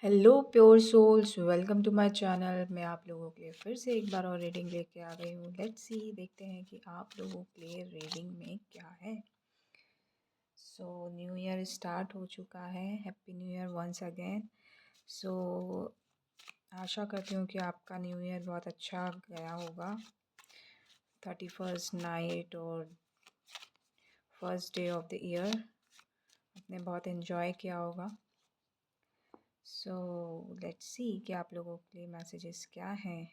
Hello pure souls, welcome to my channel. मैं आप लोगों के लिए फिर से एक बार और रीडिंग लेके आ गई हूँ। लेट्स सी, देखते हैं कि आप लोगों के लिए रीडिंग में क्या है। सो न्यू ईयर स्टार्ट हो चुका है। Happy new year once again. So आशा करती हूँ कि आपका न्यू ईयर बहुत अच्छा गया होगा। 31st नाइट और first day of the year आपने बहुत इन्जॉय किया होगा। सो लेट्स सी कि आप लोगों के लिए मैसेजेस क्या हैं।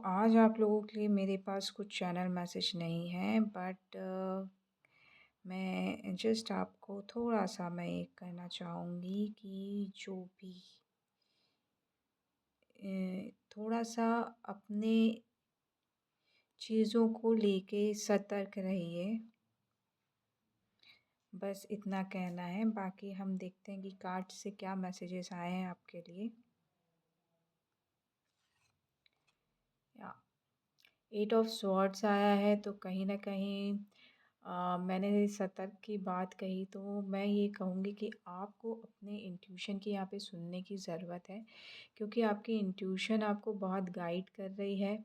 आज आप लोगों के लिए मेरे पास कुछ चैनल मैसेज नहीं है, बट मैं जस्ट आपको थोड़ा सा मैं ये कहना चाहूँगी कि जो भी थोड़ा सा अपने चीज़ों को लेके सतर्क रहिए। बस इतना कहना है। बाकी हम देखते हैं कि कार्ड से क्या मैसेजेस आए हैं आपके लिए। या 8 ऑफ स्वॉर्ड्स आया है, तो कहीं ना कहीं मैंने सतर्क की बात कही, तो मैं ये कहूँगी कि आपको अपने इंट्यूशन की यहाँ पे सुनने की ज़रूरत है, क्योंकि आपकी इंट्यूशन आपको बहुत गाइड कर रही है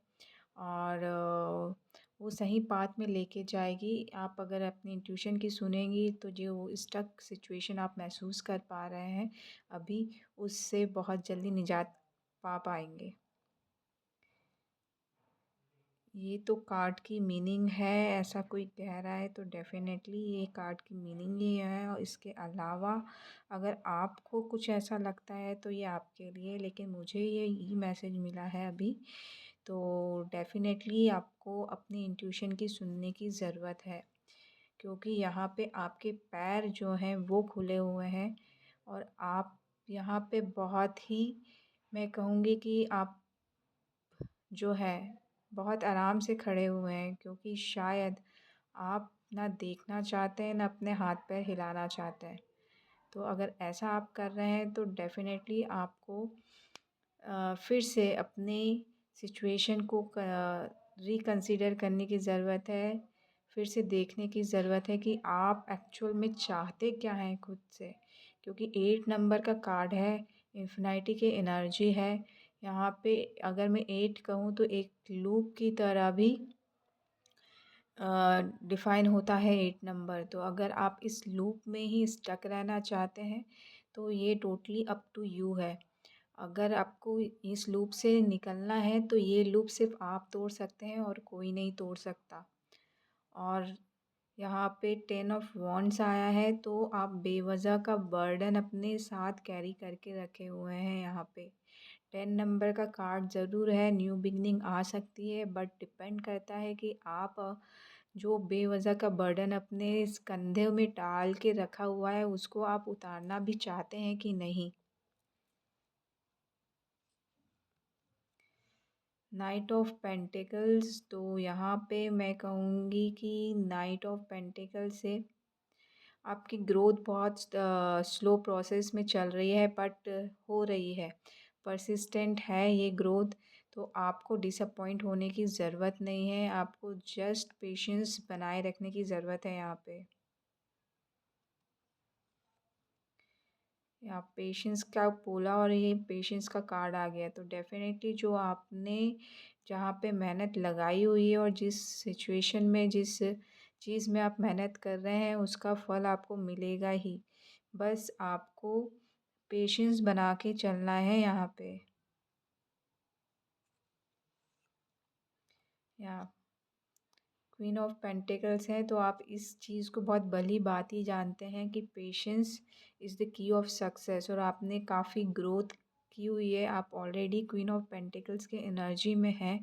और वो सही पाथ में लेके जाएगी। आप अगर अपनी इंट्यूशन की सुनेंगी तो जो स्टक सिचुएशन आप महसूस कर पा रहे हैं अभी, उससे बहुत जल्दी निजात पा पाएंगे। ये तो कार्ड की मीनिंग है। ऐसा कोई कह रहा है तो डेफ़िनेटली ये कार्ड की मीनिंग ही है। और इसके अलावा अगर आपको कुछ ऐसा लगता है तो ये आपके लिए, लेकिन मुझे ये मैसेज मिला है अभी। तो डेफ़िनेटली आपको अपनी इंट्यूशन की सुनने की ज़रूरत है, क्योंकि यहाँ पे आपके पैर जो हैं वो खुले हुए हैं और आप यहाँ पे बहुत ही, मैं कहूँगी कि आप जो है बहुत आराम से खड़े हुए हैं, क्योंकि शायद आप ना देखना चाहते हैं ना अपने हाथ पैर हिलाना चाहते हैं। तो अगर ऐसा आप कर रहे हैं तो डेफ़िनेटली आपको फिर से अपनी सिचुएशन को रिकंसीडर करने की ज़रूरत है। फिर से देखने की ज़रूरत है कि आप एक्चुअल में चाहते क्या हैं खुद से, क्योंकि 8 नंबर का कार्ड है, इन्फिनिटी की एनर्जी है। यहाँ पे अगर मैं 8 कहूँ तो एक लूप की तरह भी डिफ़ाइन होता है 8 नंबर। तो अगर आप इस लूप में ही स्टक रहना चाहते हैं तो ये टोटली अप टू यू है। अगर आपको इस लूप से निकलना है तो ये लूप सिर्फ़ आप तोड़ सकते हैं और कोई नहीं तोड़ सकता। और यहाँ पे 10 ऑफ वॉन्ड्स आया है, तो आप बेवजह का बर्डन अपने साथ कैरी करके रखे हुए हैं। यहाँ पे 10 नंबर का कार्ड ज़रूर है, न्यू बिगनिंग आ सकती है, बट डिपेंड करता है कि आप जो बेवजह का बर्डन अपने इस कंधे में डाल के रखा हुआ है उसको आप उतारना भी चाहते हैं कि नहीं। नाइट ऑफ पेंटिकल्स, तो यहाँ पे मैं कहूँगी कि नाइट ऑफ पेंटिकल्स से आपकी ग्रोथ बहुत स्लो प्रोसेस में चल रही है, बट हो रही है, परसिस्टेंट है ये ग्रोथ। तो आपको डिसअपॉइंट होने की ज़रूरत नहीं है, आपको जस्ट पेशेंस बनाए रखने की ज़रूरत है। यहाँ पे या पेशेंस का बोला और ये पेशेंस का कार्ड आ गया, तो डेफ़िनेटली जो आपने जहाँ पे मेहनत लगाई हुई है और जिस सिचुएशन में जिस चीज़ में आप मेहनत कर रहे हैं उसका फल आपको मिलेगा ही। बस आपको पेशेंस बना के चलना है यहाँ पे। या क्वीन ऑफ पेंटिकल्स है, तो आप इस चीज़ को बहुत भली बात ही जानते हैं कि patience is the key of success, और आपने काफ़ी ग्रोथ की हुई है। आप ऑलरेडी क्वीन ऑफ पेंटिकल्स के एनर्जी में हैं।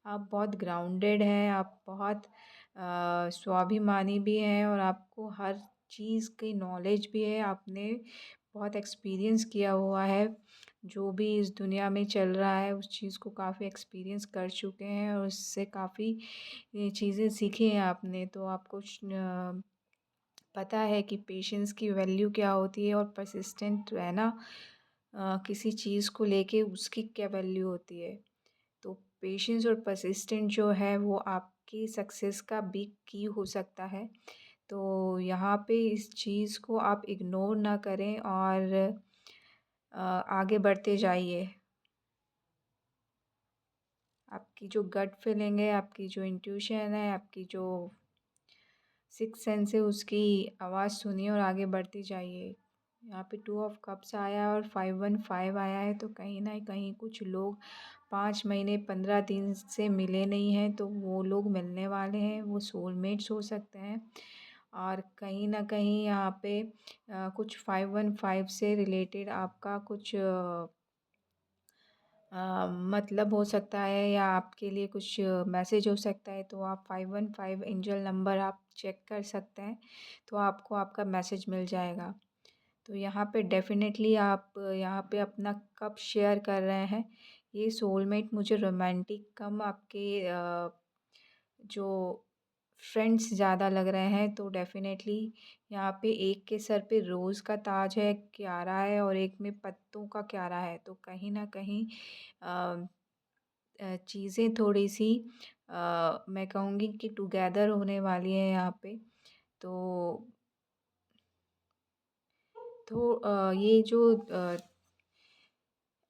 आप बहुत ग्राउंडेड हैं, आप बहुत स्वाभिमानी भी हैं और आपको हर चीज़ की नॉलेज भी है। आपने बहुत एक्सपीरियंस किया हुआ है, जो भी इस दुनिया में चल रहा है उस चीज़ को काफ़ी एक्सपीरियंस कर चुके हैं और उससे काफ़ी ये चीज़ें सीखी हैं आपने। तो आपको पता है कि पेशेंस की वैल्यू क्या होती है और परसिस्टेंट रहना किसी चीज़ को लेके उसकी क्या वैल्यू होती है। तो पेशेंस और परसिस्टेंट जो है वो आपकी सक्सेस का बिग की हो सकता है। तो यहाँ पे इस चीज़ को आप इग्नोर ना करें और आगे बढ़ते जाइए। आपकी जो गट फीलिंग है, आपकी जो इंट्यूशन है, आपकी जो सिक्स्थ सेंस है, उसकी आवाज़ सुनिए और आगे बढ़ते जाइए। यहाँ पे 2 ऑफ कप्स आया है और 515 आया है, तो कहीं न कहीं कुछ लोग 5 महीने 15 दिन से मिले नहीं हैं, तो वो लोग मिलने वाले हैं, वो सोलमेट्स हो सकते हैं। और कहीं न कहीं यहाँ पे कुछ 515 से रिलेटेड आपका कुछ मतलब हो सकता है या आपके लिए कुछ मैसेज हो सकता है, तो आप 515 एंजल नंबर आप चेक कर सकते हैं, तो आपको आपका मैसेज मिल जाएगा। तो यहाँ पे डेफ़िनेटली आप यहाँ पे अपना कब शेयर कर रहे हैं, ये सोलमेट मुझे रोमांटिक कम आपके जो फ्रेंड्स ज़्यादा लग रहे हैं, तो डेफ़िनेटली यहाँ पे एक के सर पे रोज़ का ताज है, क्यारा है और एक में पत्तों का क्यारा है। तो कहीं न कहीं अ चीज़ें थोड़ी-सी मैं कहूँगी कि टुगेदर होने वाली है यहाँ पे। तो ये जो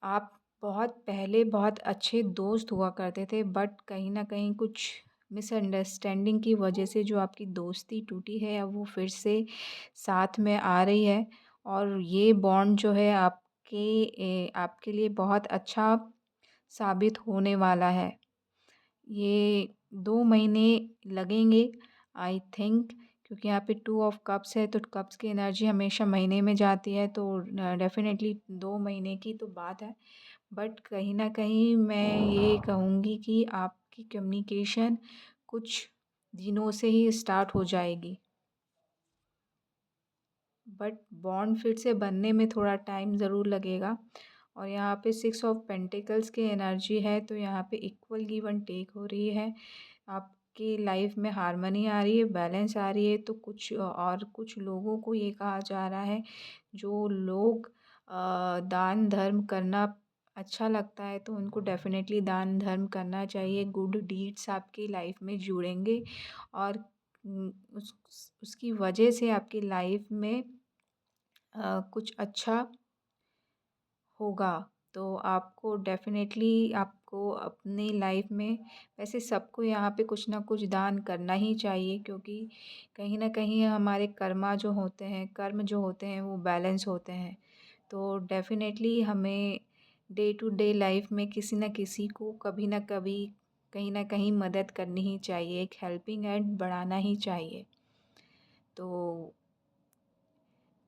आप बहुत पहले बहुत अच्छे दोस्त हुआ करते थे, बट कहीं न कहीं कुछ मिसअंडरस्टैंडिंग की वजह से जो आपकी दोस्ती टूटी है, अब वो फिर से साथ में आ रही है और ये बॉन्ड जो है आपके लिए बहुत अच्छा साबित होने वाला है। ये 2 महीने लगेंगे आई थिंक, क्योंकि यहाँ पे 2 ऑफ कप्स है, तो कप्स की एनर्जी हमेशा महीने में जाती है, तो डेफ़िनेटली 2 महीने की तो बात है। बट कहीं न कहीं मैं ये कहूँगी कि आपकी कम्युनिकेशन कुछ दिनों से ही स्टार्ट हो जाएगी। बट बॉन्ड फिर से बनने में थोड़ा टाइम ज़रूर लगेगा। और यहाँ पे 6 ऑफ पेंटिकल्स की एनर्जी है, तो यहाँ पे इक्वल गिव एंड टेक हो रही है। आपकी लाइफ में हार्मनी आ रही है, बैलेंस आ रही है, तो कुछ लोगों को ये कहा जा रहा है, जो लोग दान धर्म करना अच्छा लगता है, तो उनको डेफ़िनेटली दान धर्म करना चाहिए। गुड डीड्स आपकी लाइफ में जुड़ेंगे और उसकी वजह से आपकी लाइफ में कुछ अच्छा होगा। तो आपको डेफ़िनेटली आपको अपनी लाइफ में, वैसे सबको यहाँ पे कुछ ना कुछ दान करना ही चाहिए, क्योंकि कहीं न कहीं हमारे कर्म जो होते हैं वो बैलेंस होते हैं। तो डेफ़िनेटली हमें डे टू डे लाइफ में किसी न किसी को कभी न कभी, कहीं न कहीं मदद करनी ही चाहिए, एक हेल्पिंग हैंड बढ़ाना ही चाहिए। तो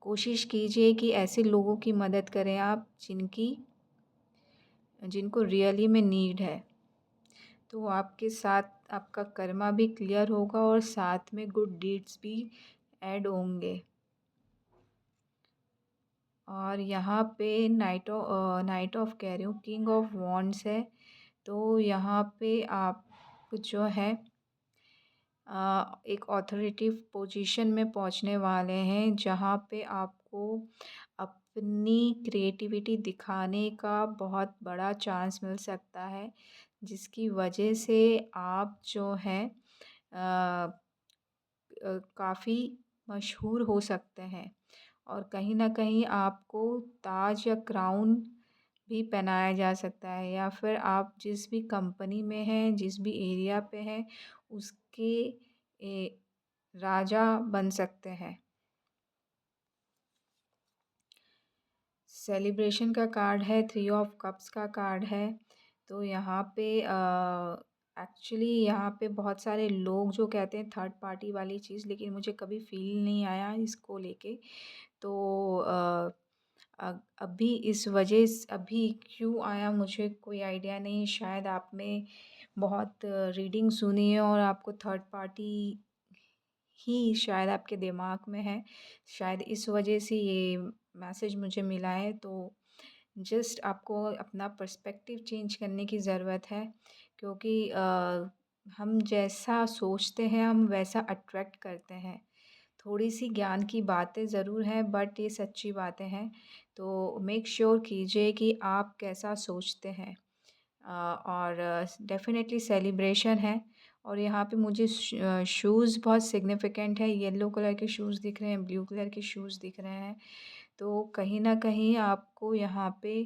कोशिश कीजिए कि ऐसे लोगों की मदद करें आप जिनको रियली में नीड है। तो आपके साथ आपका कर्मा भी क्लियर होगा और साथ में गुड डीड्स भी ऐड होंगे। और यहाँ पे नाइट ऑफ कह रही हूँ, किंग ऑफ वॉन्ड्स है। तो यहाँ पे आप जो है एक ऑथोरिटी पोजीशन में पहुँचने वाले हैं, जहाँ पे आपको अपनी क्रिएटिविटी दिखाने का बहुत बड़ा चांस मिल सकता है, जिसकी वजह से आप जो है काफ़ी मशहूर हो सकते हैं और कहीं न कहीं आपको ताज या क्राउन भी पहनाया जा सकता है, या फिर आप जिस भी कंपनी में हैं, जिस भी एरिया पे हैं, उसके ए, राजा बन सकते हैं। सेलिब्रेशन का कार्ड है, 3 ऑफ कप्स का कार्ड है। तो यहाँ पे एक्चुअली यहाँ पे बहुत सारे लोग जो कहते हैं थर्ड पार्टी वाली चीज़, लेकिन मुझे कभी फ़ील नहीं आया इसको लेके। तो अभी इस वजह स अभी क्यों आया मुझे कोई आइडिया नहीं। शायद आप में बहुत रीडिंग सुनी है और आपको थर्ड पार्टी ही शायद आपके दिमाग में है। शायद इस वजह से ये मैसेज मुझे मिला है। तो जस्ट आपको अपना पर्सपेक्टिव चेंज करने की ज़रूरत है, क्योंकि हम जैसा सोचते हैं हम वैसा अट्रैक्ट करते हैं। थोड़ी-सी ज्ञान की बातें ज़रूर हैं, बट ये सच्ची बातें हैं। तो मेक श्योर कीजिए कि आप कैसा सोचते हैं। और डेफ़िनेटली सेलिब्रेशन है और यहाँ पे मुझे शूज़ बहुत सिग्निफिकेंट है, येलो कलर के शूज़ दिख रहे हैं, ब्लू कलर के शूज़ दिख रहे हैं। तो कहीं न कहीं आपको यहाँ पे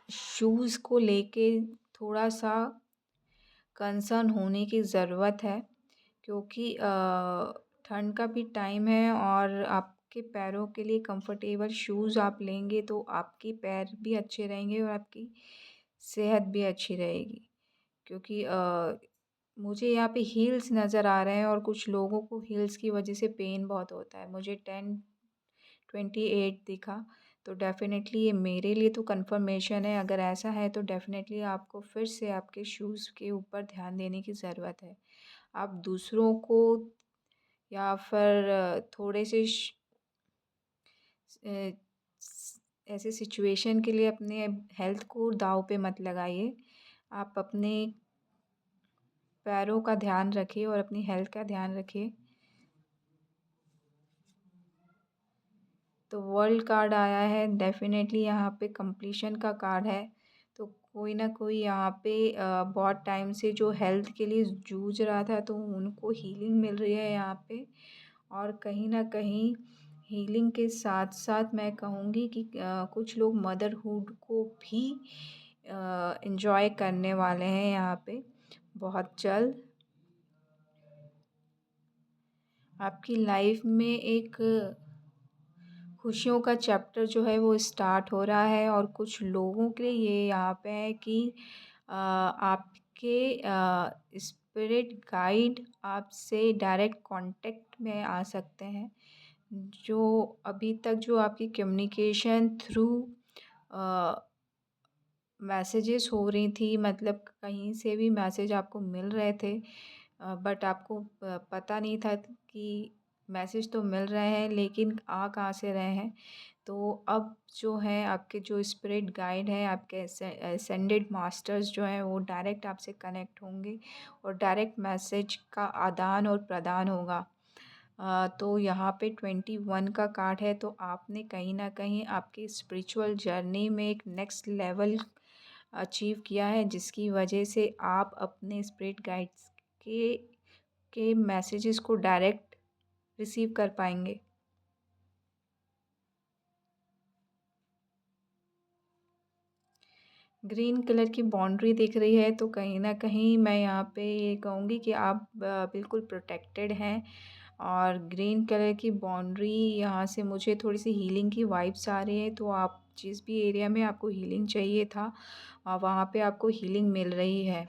शूज़ को लेके थोड़ा-सा कंसर्न होने की ज़रूरत है, क्योंकि ठंड का भी टाइम है और आपके पैरों के लिए कंफर्टेबल शूज़ आप लेंगे तो आपके पैर भी अच्छे रहेंगे और आपकी सेहत भी अच्छी रहेगी। क्योंकि मुझे यहाँ पे हील्स नज़र आ रहे हैं और कुछ लोगों को हील्स की वजह से पेन बहुत होता है। मुझे 10-28 दिखा, तो डेफ़िनेटली ये मेरे लिए तो कन्फर्मेशन है। अगर ऐसा है तो डेफ़िनेटली आपको फिर से आपके शूज़ के ऊपर ध्यान देने की ज़रूरत है। आप दूसरों को या फिर थोड़े से अ, स ऐसे सिचुएशन के लिए अपने हेल्थ को दाँव पे मत लगाइए। आप अपने पैरों का ध्यान रखिए और अपनी हेल्थ का ध्यान रखिए। तो वर्ल्ड कार्ड आया है, डेफ़िनेटली यहाँ पे कंप्लीशन का कार्ड है। तो कोई ना कोई यहाँ पे बहुत टाइम से जो हेल्थ के लिए जूझ रहा था तो उनको हीलिंग मिल रही है यहाँ पे। और कहीं न कहीं हीलिंग के साथ-साथ मैं कहूँगी कि कुछ लोग मदरहुड को भी एन्जॉय करने वाले हैं यहाँ पे बहुत जल्द। आपकी लाइफ़ में एक खुशियों का चैप्टर जो है वो स्टार्ट हो रहा है और कुछ लोगों के लिए ये यहाँ पे है कि आपके स्पिरिट गाइड आपसे डायरेक्ट कांटेक्ट में आ सकते हैं। जो अभी तक जो आपकी कम्युनिकेशन थ्रू मैसेजेस हो रही थी, मतलब कहीं से भी मैसेज आपको मिल रहे थे, बट आपको पता नहीं था कि मैसेज तो मिल रहे हैं लेकिन आ कहाँ से रहे हैं। तो अब जो है आपके जो स्पिरिट गाइड हैं, आपके असेंडेड मास्टर्स जो हैं वो डायरेक्ट आपसे कनेक्ट होंगे और डायरेक्ट मैसेज का आदान और प्रदान होगा। तो यहाँ पे 21 का कार्ड है, तो आपने कहीं न कहीं आपकी स्पिरिचुअल जर्नी में एक नेक्स्ट लेवल अचीव किया है, जिसकी वजह से आप अपने स्पिरिट गाइड्स के मैसेजेस को डायरेक्ट रिसीव कर पाएँगे। ग्रीन कलर की बाउंड्री दिख रही है, तो कहीं न कहीं मैं यहाँ पे ये कहूँगी कि आप बिल्कुल प्रोटेक्टेड हैं। और ग्रीन कलर की बाउंड्री यहाँ से मुझे थोड़ी-सी हीलिंग की वाइब्स आ रही है, तो आप जिस भी एरिया में आपको हीलिंग चाहिए था वहाँ पे आपको हीलिंग मिल रही है।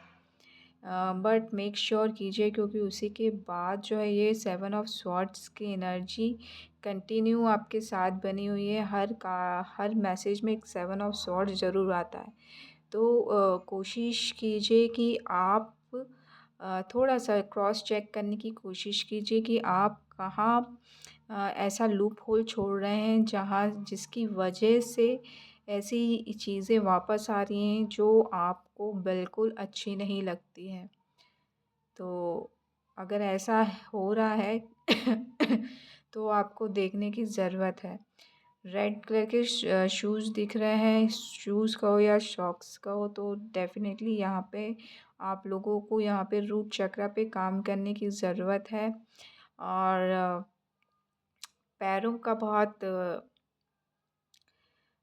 बट मेक श्योर कीजिए, क्योंकि उसी के बाद जो है ये 7 ऑफ स्वॉर्ड्स की एनर्जी कंटिन्यू आपके साथ बनी हुई है। हर मैसेज में एक 7 ऑफ स्वॉर्ड्स ज़रूर आता है। तो कोशिश कीजिए कि आप थोड़ा-सा क्रॉस चेक करने की कोशिश कीजिए कि आप कहाँ ऐसा लूप होल छोड़ रहे हैं जहाँ जिसकी वजह से ऐसी चीज़ें वापस आ रही हैं जो आपको बिल्कुल अच्छी नहीं लगती हैं। तो अगर ऐसा हो रहा है तो आपको देखने की ज़रूरत है। रेड कलर के शूज़ दिख रहे हैं, शूज़ कहो या सॉक्स कहो, तो डेफ़िनेटली यहाँ पे आप लोगों को यहाँ पे रूट चक्र पे काम करने की ज़रूरत है। और पैरों का बहुत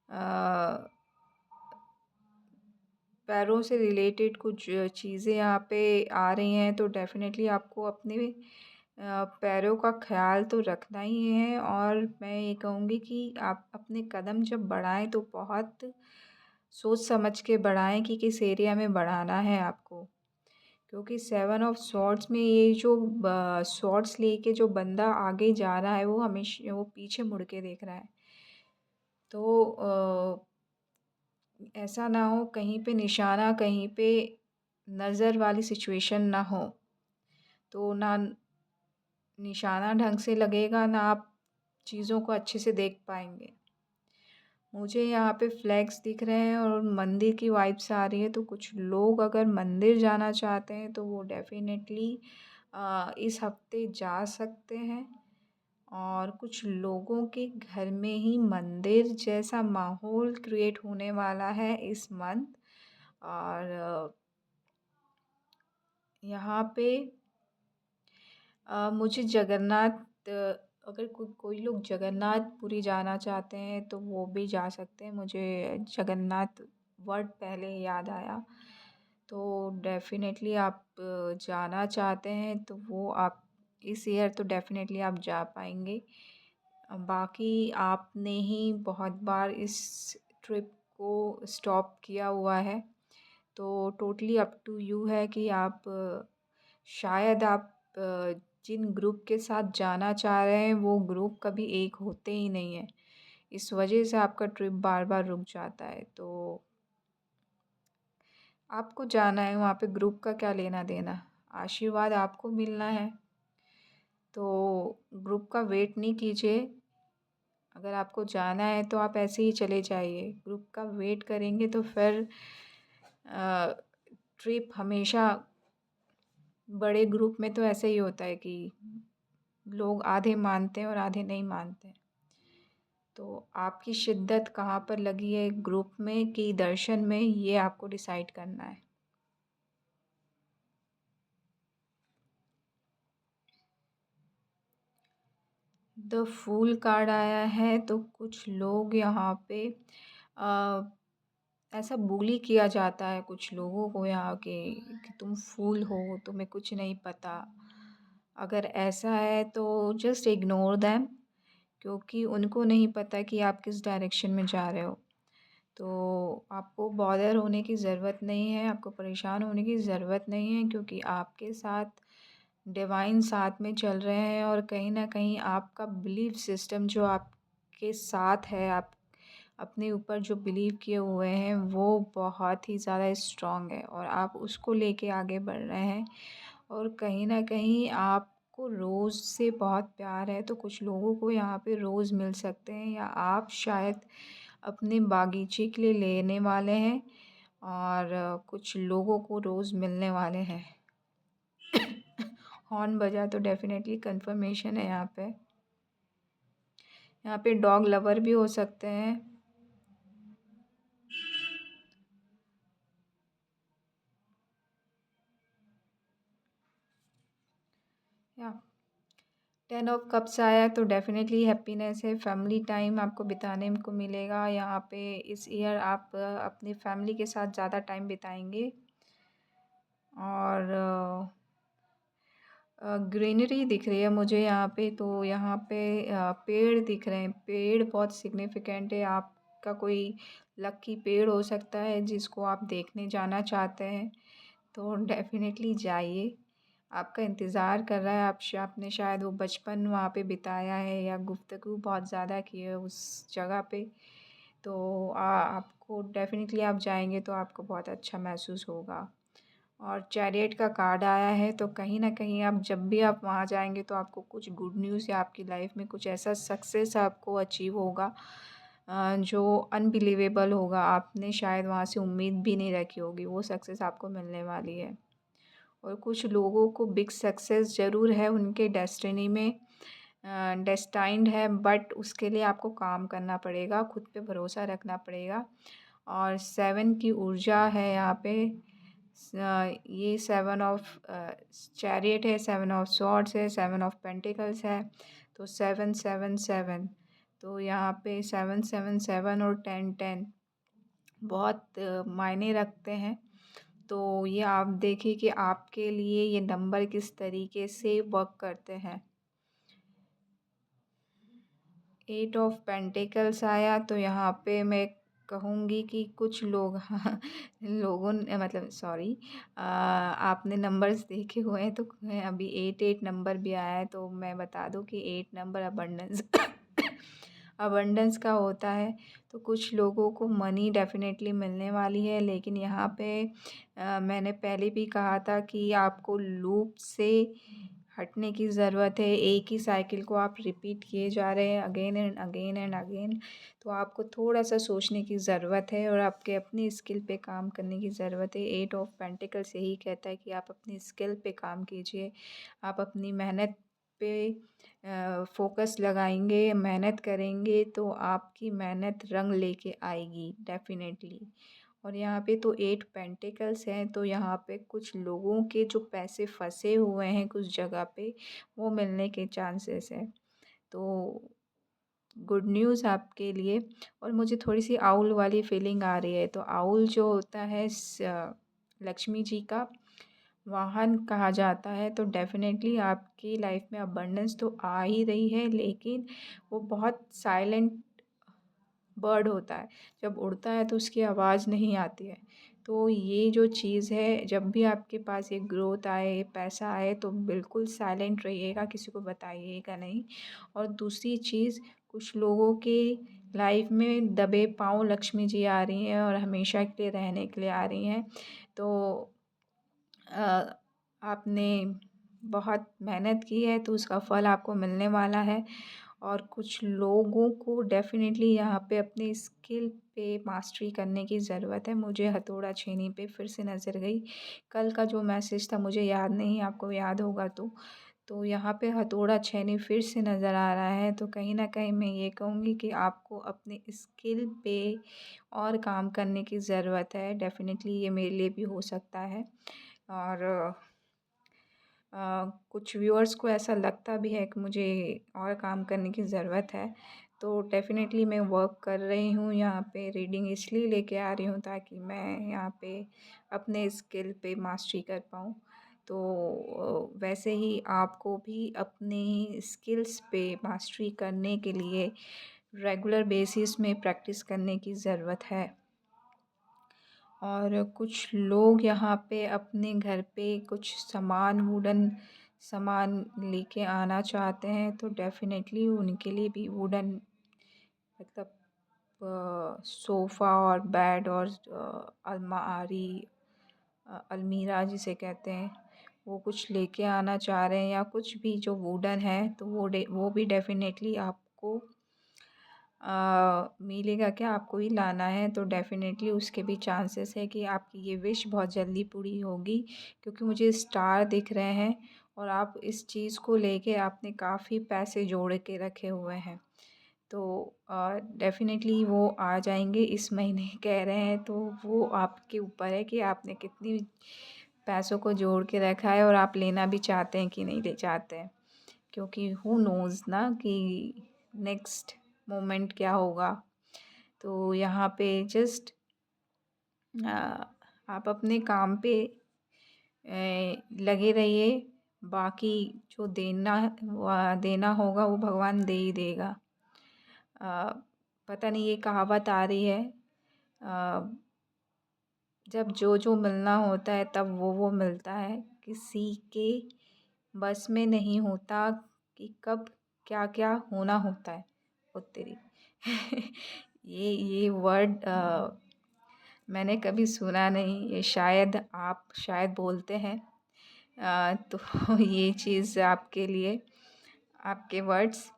अ, पैरों से रिलेटेड कुछ चीज़ें यहाँ पे आ रही हैं, तो डेफ़िनेटली आपको अपने पैरों का ख़्याल तो रखना ही है। और मैं ये कहूँगी कि आप अपने कदम जब बढ़ाएँ तो बहुत सोच समझ के बढ़ाएँ कि किस एरिया में बढ़ाना है आपको। क्योंकि 7 ऑफ स्वॉर्ड्स में ये जो स्वॉर्ड्स लेके जो बंदा आगे जा रहा है वो पीछे मुड़ के देख रहा है। तो ऐसा ना हो कहीं पे निशाना, कहीं पे नज़र वाली सिचुएशन ना हो, तो ना निशाना ढंग से लगेगा, ना आप चीज़ों को अच्छे से देख पाएँगे। मुझे यहाँ पे फ्लैग्स दिख रहे हैं और मंदिर की वाइब्स आ रही है, तो कुछ लोग अगर मंदिर जाना चाहते हैं तो वो डेफ़िनेटली इस हफ़्ते जा सकते हैं। और कुछ लोगों के घर में ही मंदिर जैसा माहौल क्रिएट होने वाला है इस मंथ। और यहाँ पे मुझे जगन्नाथ अगर कोई लोग जगन्नाथपुरी जाना चाहते हैं तो वो भी जा सकते हैं। मुझे जगन्नाथ वर्ड पहले याद आया। तो डेफ़िनेटली आप जाना चाहते हैं तो वो आप इस ईयर तो डेफ़िनेटली आप जा पाएँगे। बाकी आपने ही बहुत बार इस ट्रिप को स्टॉप किया हुआ है। तो टोटली अप टू यू है कि आप शायद आप जिन ग्रुप के साथ जाना चाह रहे हैं वो ग्रुप कभी एक होते ही नहीं है। इस वजह से आपका ट्रिप बार बार रुक जाता है। तो आपको जाना है वहाँ पे, ग्रुप का क्या लेना देना। आशीर्वाद आपको मिलना है तो ग्रुप का वेट नहीं कीजिए। अगर आपको जाना है तो आप ऐसे ही चले जाइए। ग्रुप का वेट करेंगे तो फिर ट्रिप हमेशा बड़े ग्रुप में तो ऐसे ही होता है कि लोग आधे मानते हैं और आधे नहीं मानते हैं। तो आपकी शिद्दत कहाँ पर लगी है, ग्रुप में कि दर्शन में, ये आपको डिसाइड करना है। द फूल कार्ड आया है तो कुछ लोग यहाँ पे अ, ऐसा bully किया जाता है कुछ लोगों को यहाँ के कि तुम फूल हो, तुम्हें कुछ नहीं पता। अगर ऐसा है तो जस्ट इग्नोर देम, क्योंकि उनको नहीं पता कि आप किस डायरेक्शन में जा रहे हो। तो आपको बॉदर होने की ज़रूरत नहीं है, आपको परेशान होने की ज़रूरत नहीं है, क्योंकि आपके साथ डिवाइन साथ में चल रहे हैं और कहीं न कहीं आपका बिलीफ सिस्टम जो आपके साथ है, आप अपने ऊपर जो बिलीव किए हुए हैं वो बहुत ही ज़्यादा स्ट्रॉन्ग है और आप उसको लेके आगे बढ़ रहे हैं। और कहीं न कहीं आपको रोज़ से बहुत प्यार है, तो कुछ लोगों को यहाँ पे रोज़ मिल सकते हैं या आप शायद अपने बागीचे के लिए लेने वाले हैं और कुछ लोगों को रोज़ मिलने वाले हैं। हॉर्न बजा तो डेफ़िनेटली कन्फर्मेशन है यहाँ पे। यहाँ पे डॉग लवर भी हो सकते हैं। या 10 ऑफ कप्स आया तो डेफ़िनेटली हैप्पीनेस है, फैमिली टाइम आपको बिताने को मिलेगा। यहाँ पे इस ईयर आप अपनी फैमिली के साथ ज़्यादा टाइम बिताएंगे और ग्रीनरी दिख रही है मुझे यहाँ पे। तो यहाँ पे पेड़ दिख रहे हैं, पेड़ बहुत सिग्निफिकेंट है। आपका कोई लकी पेड़ हो सकता है जिसको आप देखने जाना चाहते हैं, तो डेफ़िनेटली जाइए। आपका इंतज़ार कर रहा है, आपने शायद वो बचपन वहाँ पे बिताया है या गुफ्तगू बहुत ज़्यादा की है उस जगह पे। तो आपको डेफ़िनेटली आप जाएंगे तो आपको बहुत अच्छा महसूस होगा। और चैरियट का कार्ड आया है तो कहीं न कहीं आप जब भी आप वहाँ जाएंगे तो आपको कुछ गुड न्यूज़ या आपकी लाइफ में कुछ ऐसा सक्सेस आपको अचीव होगा जो अनबिलीवेबल होगा। आपने शायद वहाँ से उम्मीद भी नहीं रखी होगी, वो सक्सेस आपको मिलने वाली है। और कुछ लोगों को बिग सक्सेस ज़रूर है उनके डेस्टिनी में, डेस्टाइंड है, बट उसके लिए आपको काम करना पड़ेगा, खुद पे भरोसा रखना पड़ेगा। और 7 की ऊर्जा है यहाँ पे। ये 7 ऑफ चैरियट है, 7 ऑफ स्वॉर्ड्स है, 7 ऑफ पेंटिकल्स है। तो 777, तो यहाँ पे 777 और 1010 बहुत मायने रखते हैं। तो ये आप देखिए कि आपके लिए ये नंबर किस तरीके से वर्क करते हैं। 8 ऑफ पेंटिकल्स आया तो यहाँ पे मैं कहूँगी कि कुछ लोग लोगों ने मतलब सॉरी, आपने नंबर्स देखे हुए हैं तो अभी 8 नंबर भी आया है तो मैं बता दूँ कि 8 नंबर अबंडेंस अबंडेंस का होता है। तो कुछ लोगों को मनी डेफ़िनेटली मिलने वाली है, लेकिन यहाँ पे मैंने पहले भी कहा था कि आपको लूप से हटने की ज़रूरत है। एक ही साइकिल को आप रिपीट किए जा रहे हैं again and again and again. तो आपको थोड़ा-सा सोचने की ज़रूरत है और आपके अपनी स्किल पे काम करने की ज़रूरत है। 8 ऑफ पेंटिकल्स यही कहता है कि आप अपनी स्किल पे काम कीजिए। आप अपनी मेहनत पे फ़ोकस लगाएँगे, मेहनत करेंगे तो आपकी मेहनत रंग लेके आएगी डेफ़िनेटली। और यहाँ पे तो 8 पेंटिकल्स हैं, तो यहाँ पे कुछ लोगों के जो पैसे फँसे हुए हैं कुछ जगह पे, वो मिलने के चांसेस हैं। तो गुड न्यूज़ आपके लिए। और मुझे थोड़ी-सी आउल वाली फीलिंग आ रही है, तो आउल जो होता है लक्ष्मी जी का वाहन कहा जाता है, तो डेफ़िनेटली आपकी लाइफ़ में अबंडेंस तो आ ही रही है, लेकिन वो बहुत साइलेंट बर्ड होता है। जब उड़ता है तो उसकी आवाज़ नहीं आती है। तो ये जो चीज़ है, जब भी आपके पास ये ग्रोथ आए, पैसा आए, तो बिल्कुल साइलेंट रहिएगा, किसी को बताइएगा नहीं। और दूसरी चीज़, कुछ लोगों के लाइफ़ में दबे पाँव लक्ष्मी जी आ रही हैं और हमेशा के लिए रहने के लिए आ रही हैं। तो आपने बहुत मेहनत की है, तो उसका फल आपको मिलने वाला है। और कुछ लोगों को डेफ़िनेटली यहाँ पे अपनी स्किल पे मास्टरी करने की ज़रूरत है। मुझे हथौड़ा छेनी पे फिर से नज़र गई। कल का जो मैसेज था मुझे याद नहीं, आपको याद होगा तो यहाँ पे हथौड़ा छेनी फिर से नज़र आ रहा है। तो कहीं न कहीं मैं ये कहूँगी कि आपको अपनी स्किल पे और काम करने की ज़रूरत है। डेफ़िनेटली ये मेरे लिए भी हो सकता है। और कुछ व्यूअर्स को ऐसा लगता भी है कि मुझे और काम करने की ज़रूरत है, तो डेफ़िनेटली मैं वर्क कर रही हूँ यहाँ पे। रीडिंग इसलिए लेके आ रही हूँ ताकि मैं यहाँ पे अपने स्किल पे मास्टरी कर पाऊँ। तो वैसे ही आपको भी अपनी स्किल्स पे मास्टरी करने के लिए रेगुलर बेसिस में प्रैक्टिस करने की ज़रूरत है। और कुछ लोग यहाँ पे अपने घर पे कुछ सामान, वुडन सामान लेके आना चाहते हैं, तो डेफ़िनेटली उनके लिए भी वुडन मतलब सोफ़ा और बेड और अलमारी, अलमीरा जिसे कहते हैं, वो कुछ लेके आना चाह रहे हैं, या कुछ भी जो वुडन है, तो वो भी डेफ़िनेटली आपको मिलेगा क्या, आपको ही लाना है। तो डेफ़िनेटली उसके भी चांसेस है कि आपकी ये विश बहुत जल्दी पूरी होगी, क्योंकि मुझे स्टार दिख रहे हैं और आप इस चीज़ को लेके आपने काफ़ी पैसे जोड़ के रखे हुए हैं। तो डेफ़िनेटली वो आ जाएँगे इस महीने कह रहे हैं, तो वो आपके ऊपर है कि आपने कितनी पैसों को जोड़ के रखा है और आप लेना भी चाहते हैं कि नहीं ले चाहते हैं। क्योंकि हू नोज़ ना कि नेक्स्ट मोमेंट क्या होगा। तो यहाँ पे जस्ट आप अपने काम पे लगे रहिए। बाकी जो देना होगा वो भगवान दे ही देगा। पता नहीं ये कहावत आ रही है, अ, जब जो मिलना होता है तब वो मिलता है। किसी के बस में नहीं होता कि कब क्या-क्या होना होता है। ओ तेरी! ये वर्ड मैंने कभी सुना नहीं, ये शायद आप शायद बोलते हैं। तो ये चीज़ आपके लिए, आपके वर्ड्स।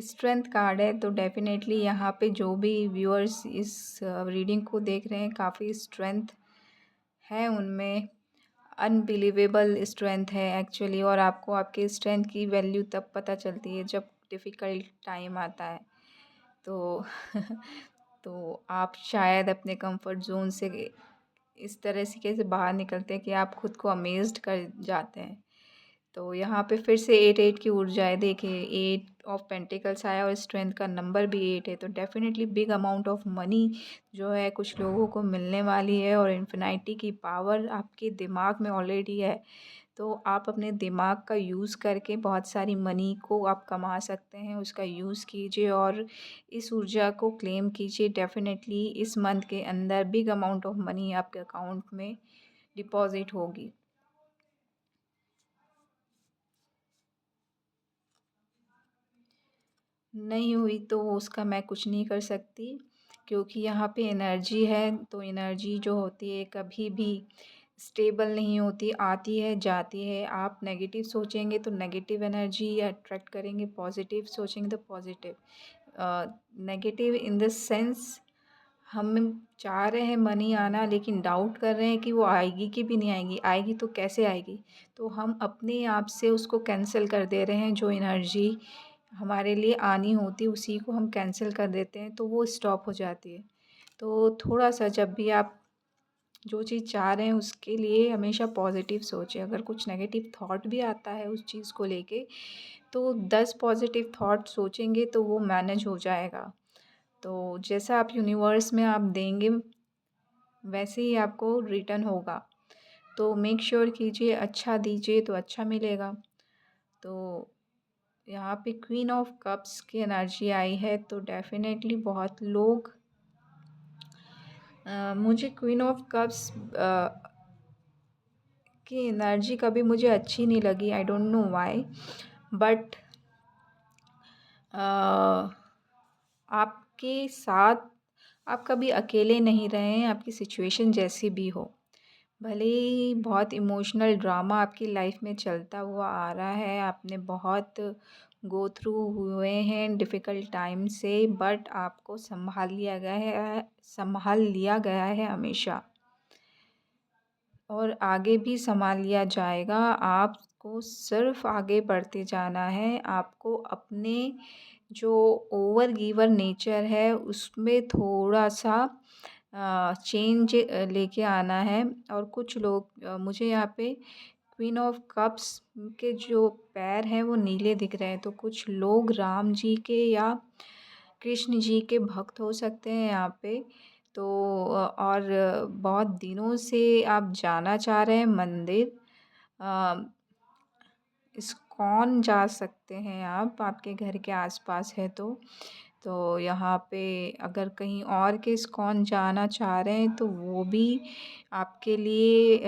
स्ट्रेंथ कार्ड है, तो डेफ़िनेटली यहाँ पे जो भी व्यूअर्स इस रीडिंग को देख रहे हैं, काफ़ी स्ट्रेंथ है उनमें। अनबिलीवेबल स्ट्रेंथ है एक्चुअली। और आपको आपके स्ट्रेंथ की वैल्यू तब पता चलती है जब डिफ़िकल्ट टाइम आता है। तो तो आप शायद अपने कंफर्ट ज़ोन से इस तरह से कैसे बाहर निकलते हैं कि आप खुद को अमेज़्ड कर जाते हैं। तो यहाँ पे फिर से 8-8 की ऊर्जा है, देखिए 8 ऑफ पेंटिकल्स आया और स्ट्रेंथ का नंबर भी 8 है, तो definitely big amount of money जो है कुछ लोगों को मिलने वाली है। और इन्फिनिटी की पावर आपके दिमाग में ऑलरेडी है, तो आप अपने दिमाग का यूज़ करके बहुत सारी मनी को आप कमा सकते हैं। उसका यूज़ कीजिए और इस ऊर्जा को क्लेम कीजिए। डेफ़िनेटली इस मंथ के अंदर बिग अमाउंट ऑफ मनी आपके अकाउंट में डिपॉज़िट होगी। नहीं हुई तो उसका मैं कुछ नहीं कर सकती, क्योंकि यहाँ पे एनर्जी है, तो एनर्जी जो होती है कभी भी स्टेबल नहीं होती, आती है जाती है। आप नेगेटिव सोचेंगे तो नेगेटिव एनर्जी अट्रैक्ट करेंगे, पॉजिटिव सोचेंगे तो positive. Negative in the sense, हम चाह रहे हैं मनी आना, लेकिन डाउट कर रहे हैं कि वो आएगी कि भी नहीं आएगी, आएगी तो कैसे आएगी। तो हम अपने आप से उसको कैंसिल कर दे रहे हैं, जो एनर्जी हमारे लिए आनी होती है उसी को हम कैंसिल कर देते हैं तो वो स्टॉप हो जाती है। तो थोड़ा-सा जब भी आप जो चीज़ चाह रहे हैं उसके लिए हमेशा पॉज़िटिव सोचें। अगर कुछ नेगेटिव थॉट भी आता है उस चीज़ को लेके तो 10 पॉज़िटिव थॉट सोचेंगे तो वो मैनेज हो जाएगा। तो जैसा आप यूनिवर्स में आप देंगे वैसे ही आपको रिटर्न होगा। तो मेक श्योर कीजिए अच्छा दीजिए तो अच्छा मिलेगा। तो यहाँ पे क्वीन ऑफ कप्स की एनर्जी आई है तो डेफ़िनेटली बहुत लोग मुझे क्वीन ऑफ कप्स की एनर्जी कभी मुझे अच्छी नहीं लगी, I don't know why, but आपके साथ आप कभी अकेले नहीं रहे हैं, आपकी सिचुएशन जैसी भी हो। भले ही बहुत इमोशनल ड्रामा आपकी लाइफ में चलता हुआ आ रहा है, आपने बहुत गो थ्रू हुए हैं डिफ़िकल्ट टाइम से, बट आपको सँभाल लिया गया है हमेशा और आगे भी सँभाल लिया जाएगा। आपको सिर्फ़ आगे बढ़ते जाना है। आपको अपने जो ओवर गिवर नेचर है उसमें थोड़ा-सा चेंज लेके आना है और कुछ लोग मुझे यहाँ पे क्वीन ऑफ कप्स के जो पैर हैं वो नीले दिख रहे हैं, तो कुछ लोग राम जी के या कृष्ण जी के भक्त हो सकते हैं यहाँ पे। तो और बहुत दिनों से आप जाना चाह रहे हैं मंदिर, अ, इस्कॉन जा सकते हैं आप, आपके घर के आसपास है तो। तो यहाँ पे अगर कहीं और के इस्कॉन जाना चाह रहे हैं तो वो भी आपके लिए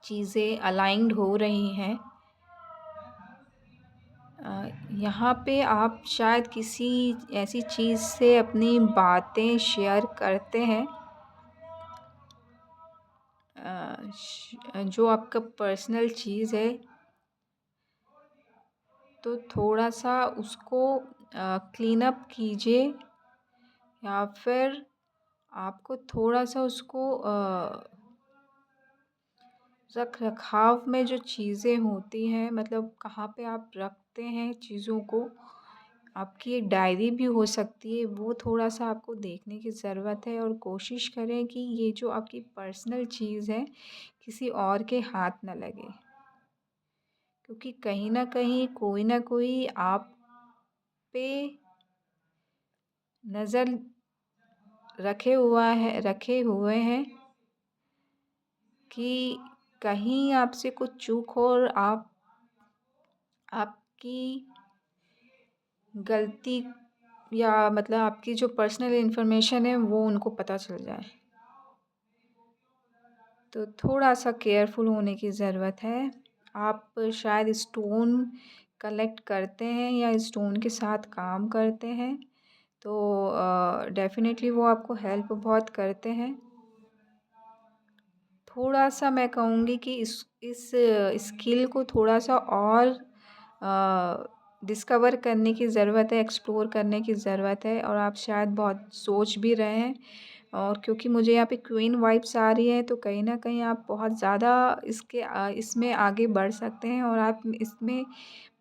चीज़ें अलाइन्ड हो रही हैं। यहाँ पे आप शायद किसी ऐसी चीज़ से अपनी बातें शेयर करते हैं जो आपका पर्सनल चीज़ है, तो थोड़ा-सा उसको क्लीन अप कीजिए या फिर आपको थोड़ा-सा उसको रख-रखाव में जो चीज़ें होती हैं, मतलब कहाँ पे आप रखते हैं चीज़ों को, आपकी एक डायरी भी हो सकती है, वो थोड़ा-सा आपको देखने की ज़रूरत है और कोशिश करें कि ये जो आपकी पर्सनल चीज़ है, किसी और के हाथ ना लगे। क्योंकि कहीं न कहीं कोई न कोई आप पे नज़र रखे हुए हैं कि कहीं आपसे कुछ चूक हो और आपकी गलती या मतलब आपकी जो पर्सनल इन्फॉर्मेशन है वो उनको पता चल जाए। तो थोड़ा-सा केयरफुल होने की ज़रूरत है। आप शायद स्टोन कलेक्ट करते हैं या स्टोन के साथ काम करते हैं, तो डेफ़िनेटली वो आपको हेल्प बहुत करते हैं। थोड़ा-सा मैं कहूँगी कि इस स्किल को थोड़ा-सा और डिस्कवर करने की ज़रूरत है, एक्सप्लोर करने की ज़रूरत है और आप शायद बहुत सोच भी रहे हैं और क्योंकि मुझे यहाँ पे क्वीन वाइब्स आ रही है, तो कहीं न कहीं आप बहुत ज़्यादा इसमें आगे बढ़ सकते हैं और आप इसमें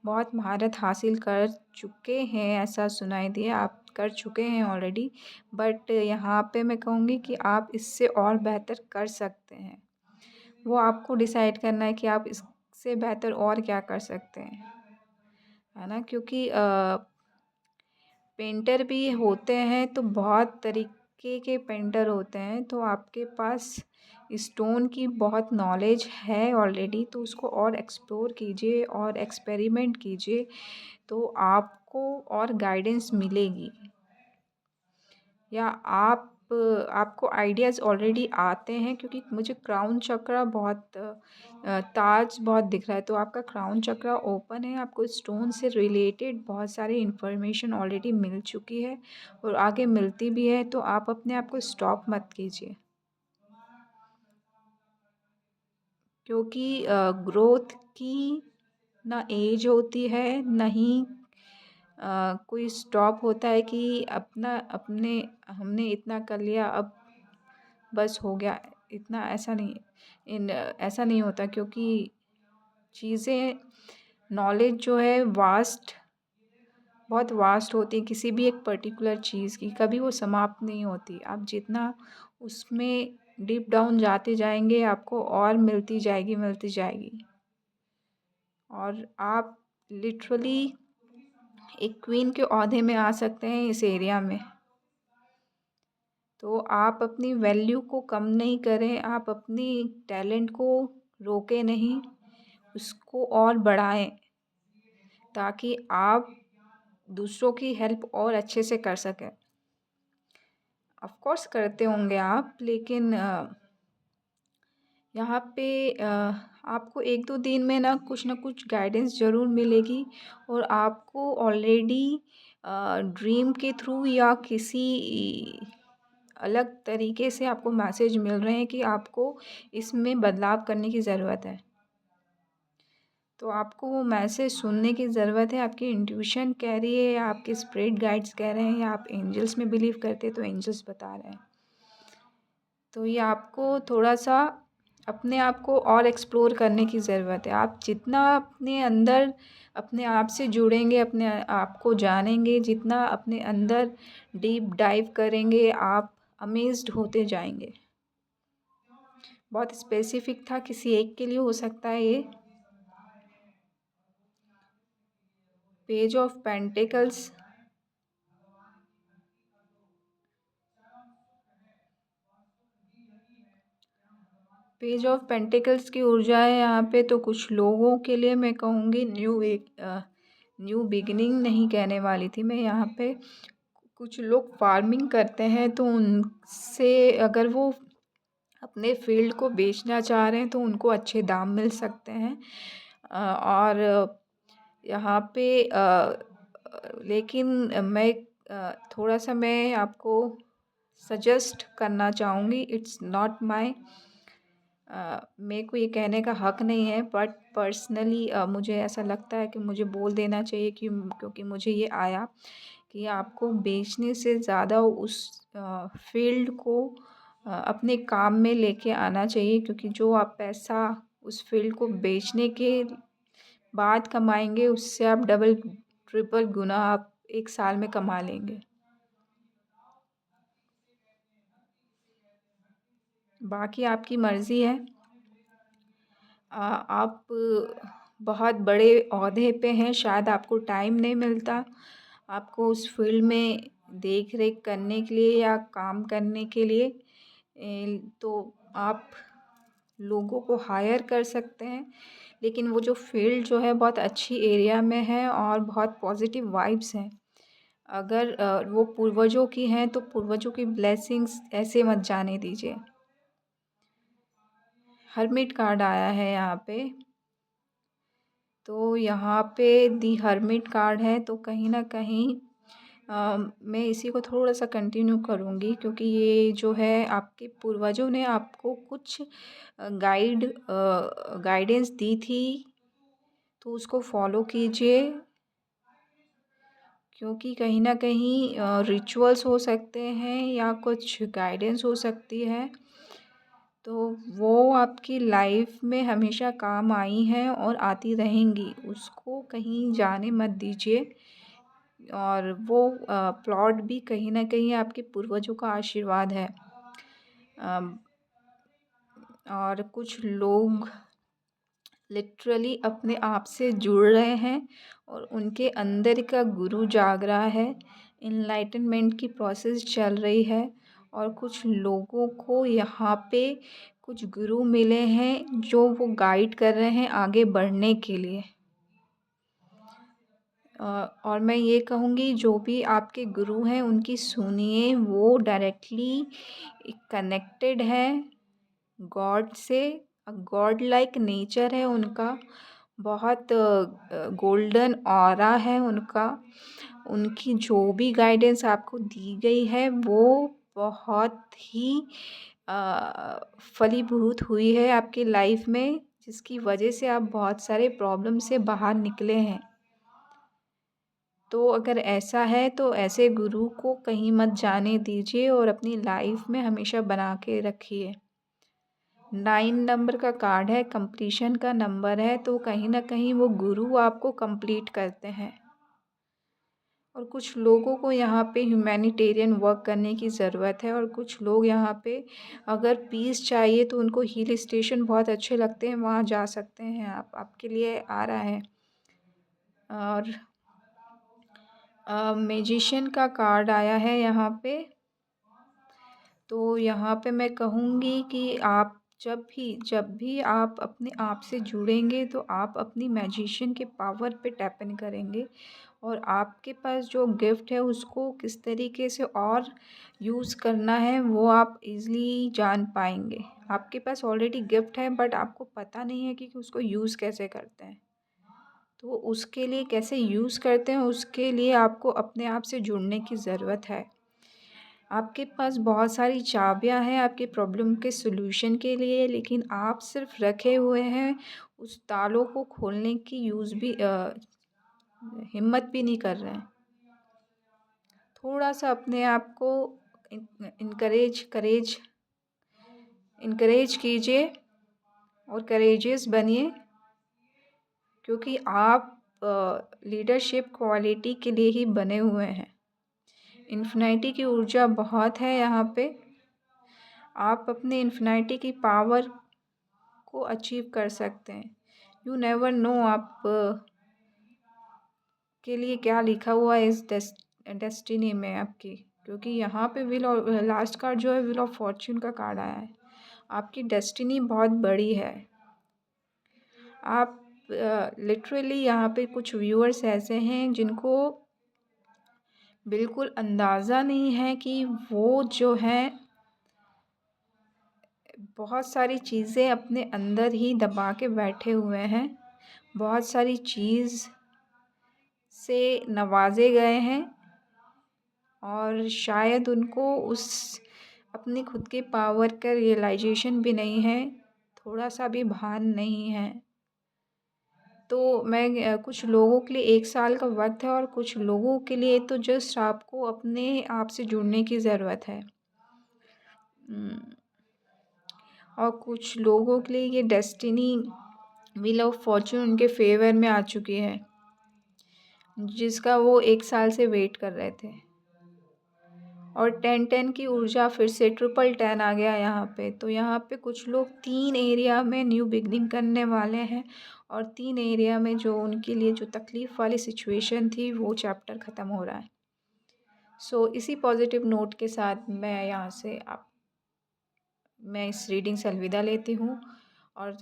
बहुत महारत हासिल कर चुके हैं, ऐसा सुनाई दिया। आप कर चुके हैं ऑलरेडी, बट यहाँ पे मैं कहूँगी कि आप इससे और बेहतर कर सकते हैं। वो आपको डिसाइड करना है कि आप इससे बेहतर और क्या कर सकते हैं, है ना? क्योंकि पेंटर भी होते हैं तो बहुत तरीके के पेंटर होते हैं, तो आपके पास स्टोन की बहुत नॉलेज है ऑलरेडी, तो उसको और एक्सप्लोर कीजिए और एक्सपेरिमेंट कीजिए, तो आपको और गाइडेंस मिलेगी या आपको आइडियाज़ ऑलरेडी आते हैं क्योंकि मुझे क्राउन चक्रा बहुत ताज बहुत दिख रहा है, तो आपका क्राउन चक्रा ओपन है, आपको स्टोन से रिलेटेड बहुत सारी इन्फॉर्मेशन ऑलरेडी मिल चुकी है और आगे मिलती भी है, तो आप अपने आप को स्टॉप मत कीजिए। क्योंकि ग्रोथ की ना एज होती है, ना ही कोई स्टॉप होता है कि अपना अपने हमने इतना कर लिया अब बस हो गया, इतना ऐसा नहीं होता क्योंकि चीज़ें नॉलेज जो है बहुत वास्ट होती है किसी भी एक पर्टिकुलर चीज़ की, कभी वो समाप्त नहीं होती। आप जितना उसमें डीप डाउन जाते जाएंगे आपको और मिलती जाएगी। और आप लिटरली एक क्वीन के ओहदे में आ सकते हैं इस एरिया में। तो आप अपनी वैल्यू को कम नहीं करें, आप अपनी टैलेंट को रोकें नहीं, उसको और बढ़ाएं ताकि आप दूसरों की हेल्प और अच्छे से कर सकें। ऑफ कोर्स करते होंगे आप, लेकिन यहाँ पे आपको 1-2 दिन में ना कुछ गाइडेंस ज़रूर मिलेगी और आपको ऑलरेडी ड्रीम के थ्रू या किसी अलग तरीके से आपको मैसेज मिल रहे हैं कि आपको इसमें बदलाव करने की ज़रूरत है। तो आपको वो मैसेज सुनने की ज़रूरत है। आपकी इंट्यूशन कह रही है या आपके स्पिरिट गाइड्स कह रहे हैं या आप एंजल्स में बिलीव करते हैं तो एंजल्स बता रहे हैं। तो ये आपको थोड़ा-सा अपने आप को और एक्सप्लोर करने की ज़रूरत है। आप जितना अपने अंदर अपने आप से जुड़ेंगे, अपने आप को जानेंगे, जितना अपने अंदर डीप डाइव करेंगे, आप अमेज़्ड होते जाएंगे। बहुत स्पेसिफिक था, किसी एक के लिए हो सकता है ये। Page of pentacles, page of pentacles की ऊर्जा है यहाँ पे। तो कुछ लोगों के लिए मैं कहूँगी न्यू बिगिनिंग नहीं कहने वाली थी मैं यहाँ पे। कुछ लोग फार्मिंग करते हैं तो उनसे अगर वो अपने फील्ड को बेचना चाह रहे हैं तो उनको अच्छे दाम मिल सकते हैं। और यहाँ पे लेकिन मैं थोड़ा सा मैं आपको सजेस्ट करना चाहूँगी। इट्स नॉट माय मेरे को ये कहने का हक नहीं है, बट पर्सनली मुझे ऐसा लगता है कि मुझे बोल देना चाहिए कि क्योंकि मुझे ये आया कि आपको बेचने से ज़्यादा उस फील्ड को अपने काम में लेके आना चाहिए, क्योंकि जो आप पैसा उस फील्ड को बेचने के बाद कमाएंगे उससे आप डबल ट्रिपल गुना आप एक साल में कमा लेंगे। बाकी आपकी मर्ज़ी है। आप बहुत बड़े ओहदे पे हैं, शायद आपको टाइम नहीं मिलता आपको उस फील्ड में देख रेख करने के लिए या काम करने के लिए। तो आप लोगों को हायर कर सकते हैं, लेकिन वो जो फील्ड जो है बहुत अच्छी एरिया में है और बहुत पॉजिटिव वाइब्स हैं। अगर वो पूर्वजों की हैं तो पूर्वजों की ब्लेसिंग्स ऐसे मत जाने दीजिए। हर्मिट कार्ड आया है यहाँ पे। तो यहाँ पे दी हर्मिट कार्ड है, तो कहीं ना कहीं मैं इसी को थोड़ा सा कंटिन्यू करूँगी, क्योंकि ये जो है आपके पूर्वजों ने आपको कुछ गाइडेंस दी थी, तो उसको फॉलो कीजिए। क्योंकि कहीं ना कहीं रिचुअल्स हो सकते हैं या कुछ गाइडेंस हो सकती है, तो वो आपकी लाइफ में हमेशा काम आई हैं और आती रहेंगी, उसको कहीं जाने मत दीजिए। और वो प्लॉट भी कहीं ना कहीं आपके पूर्वजों का आशीर्वाद है। और कुछ लोग लिटरली अपने आप से जुड़ रहे हैं और उनके अंदर का गुरु जाग रहा है। इनलाइटनमेंट की प्रोसेस चल रही है और कुछ लोगों को यहाँ पे कुछ गुरु मिले हैं जो वो गाइड कर रहे हैं आगे बढ़ने के लिए। और मैं ये कहूँगी जो भी आपके गुरु हैं उनकी सुनिए, वो डायरेक्टली कनेक्टेड हैं गॉड से। गॉड लाइक नेचर है उनका, बहुत गोल्डन ऑरा है उनका। उनकी जो भी गाइडेंस आपको दी गई है वो बहुत ही फलीभूत हुई है आपकी लाइफ में, जिसकी वजह से आप बहुत सारे प्रॉब्लम से बाहर निकले हैं। तो अगर ऐसा है तो ऐसे गुरु को कहीं मत जाने दीजिए और अपनी लाइफ में हमेशा बना के रखिए। 9 नंबर का कार्ड है, कंप्लीशन का नंबर है, तो कहीं न कहीं वो गुरु आपको कंप्लीट करते हैं। और कुछ लोगों को यहाँ पे ह्यूमैनिटेरियन वर्क करने की ज़रूरत है, और कुछ लोग यहाँ पे अगर पीस चाहिए तो उनको हिल स्टेशन बहुत अच्छे लगते हैं, वहाँ जा सकते हैं आप, आपके लिए आ रहा है। और मैजिशियन का कार्ड आया है यहाँ पे। तो यहाँ पे मैं कहूँगी कि आप जब भी आप अपने आप से जुड़ेंगे तो आप अपनी मैजिशियन के पावर पे टैप इन करेंगे, और आपके पास जो गिफ्ट है उसको किस तरीके से और यूज़ करना है वो आप इज़िली जान पाएंगे। आपके पास ऑलरेडी गिफ्ट है बट आपको पता नहीं है कि उसको यूज़ कैसे करते हैं। तो उसके लिए कैसे यूज़ करते हैं उसके लिए आपको अपने आप से जुड़ने की ज़रूरत है। आपके पास बहुत सारी चाबियां हैं आपके प्रॉब्लम के सॉल्यूशन के लिए, लेकिन आप सिर्फ रखे हुए हैं उस तालों को खोलने की हिम्मत भी नहीं कर रहे हैं। थोड़ा सा अपने आप को इनकरेज कीजिए और करेजियस बनिए, क्योंकि आप लीडरशिप क्वालिटी के लिए ही बने हुए हैं। इन्फिनिटी की ऊर्जा बहुत है यहाँ पे। आप अपने इन्फिनिटी की पावर को अचीव कर सकते हैं। यू नेवर नो आप के लिए क्या लिखा हुआ है इस डेस्टिनी में आपकी, क्योंकि यहाँ पे लास्ट कार्ड जो है व्हील ऑफ फॉर्च्यून का कार्ड आया है। आपकी डेस्टिनी बहुत बड़ी है। आप लिटरली यहाँ पे कुछ व्यूअर्स ऐसे हैं जिनको बिल्कुल अंदाज़ा नहीं है कि वो जो है बहुत सारी चीज़ें अपने अंदर ही दबा के बैठे हुए हैं, बहुत सारी चीज़ से नवाजे गए हैं, और शायद उनको उस अपनी खुद के पावर का रियलाइजेशन भी नहीं है, थोड़ा सा भी भान नहीं है। तो मैं कुछ लोगों के लिए 1 साल का वक्त है, और कुछ लोगों के लिए तो जस्ट आपको अपने आप से जुड़ने की ज़रूरत है। और कुछ लोगों के लिए ये डेस्टिनी व्हील ऑफ फॉर्च्यून उनके फेवर में आ चुकी है, जिसका वो 1 साल से वेट कर रहे थे। और 10-10 की ऊर्जा फिर से 10-10 आ गया यहाँ पे। तो यहाँ पे कुछ लोग 3 एरिया में न्यू बिगनिंग करने वाले हैं, और 3 एरिया में जो उनके लिए जो तकलीफ़ वाली सिचुएशन थी वो चैप्टर ख़त्म हो रहा है। सो इसी पॉजिटिव नोट के साथ मैं इस रीडिंग से अलविदा लेती हूँ। और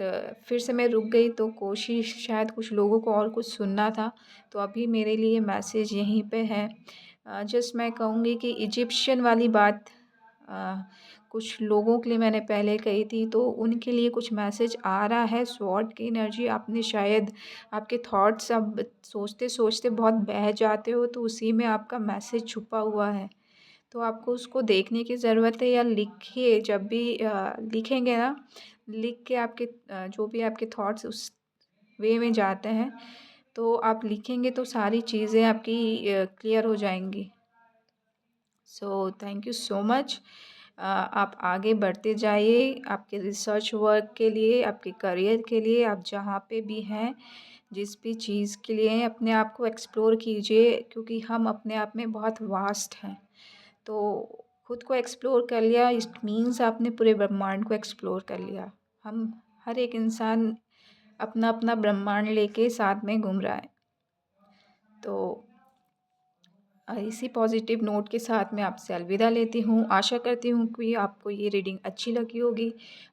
फिर से मैं रुक गई तो कोशिश शायद कुछ लोगों को और कुछ सुनना था, तो अभी मेरे लिए मैसेज यहीं पे है। जस्ट मैं कहूँगी कि इजिप्शियन वाली बात कुछ लोगों के लिए मैंने पहले कही थी, तो उनके लिए कुछ मैसेज आ रहा है। स्वॉर्ड की एनर्जी आपने शायद आपके थॉट्स अब सोचते सोचते बहुत बह जाते हो, तो उसी में आपका मैसेज छुपा हुआ है। तो आपको उसको देखने की ज़रूरत है, या लिखिए जब भी लिखेंगे ना, लिख के आपके जो भी आपके थॉट्स उस वे में जाते हैं, तो आप लिखेंगे तो सारी चीज़ें आपकी क्लियर हो जाएंगी। So thank you so much. आप आगे बढ़ते जाइए आपके रिसर्च वर्क के लिए, आपके करियर के लिए, आप जहाँ पे भी हैं, जिस भी चीज़ के लिए अपने आप को एक्सप्लोर कीजिए, क्योंकि हम अपने आप में बहुत वास्ट हैं। तो खुद को एक्सप्लोर कर लिया इट मीन्स आपने पूरे ब्रह्मांड को एक्सप्लोर कर लिया। हम हर एक इंसान अपना अपना ब्रह्मांड लेके साथ में घूम रहा है। तो इसी पॉजिटिव नोट के साथ मैं आपसे अलविदा लेती हूँ। आशा करती हूँ कि आपको ये रीडिंग अच्छी लगी होगी।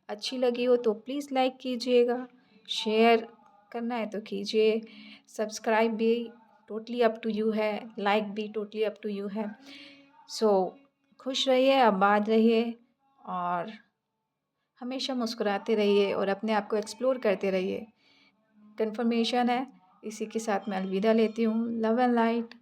अच्छी लगी हो तो प्लीज़ लाइक कीजिएगा, शेयर करना है तो कीजिए, सब्सक्राइब भी टोटली अप टू यू है, लाइक भी टोटली अप टू यू है। सो खुश रहिए, आबाद रहिए, और हमेशा मुस्कुराते रहिए, और अपने आप को एक्सप्लोर करते रहिए। कन्फर्मेशन है, इसी के साथ मैं अलविदा लेती हूँ। Love and light.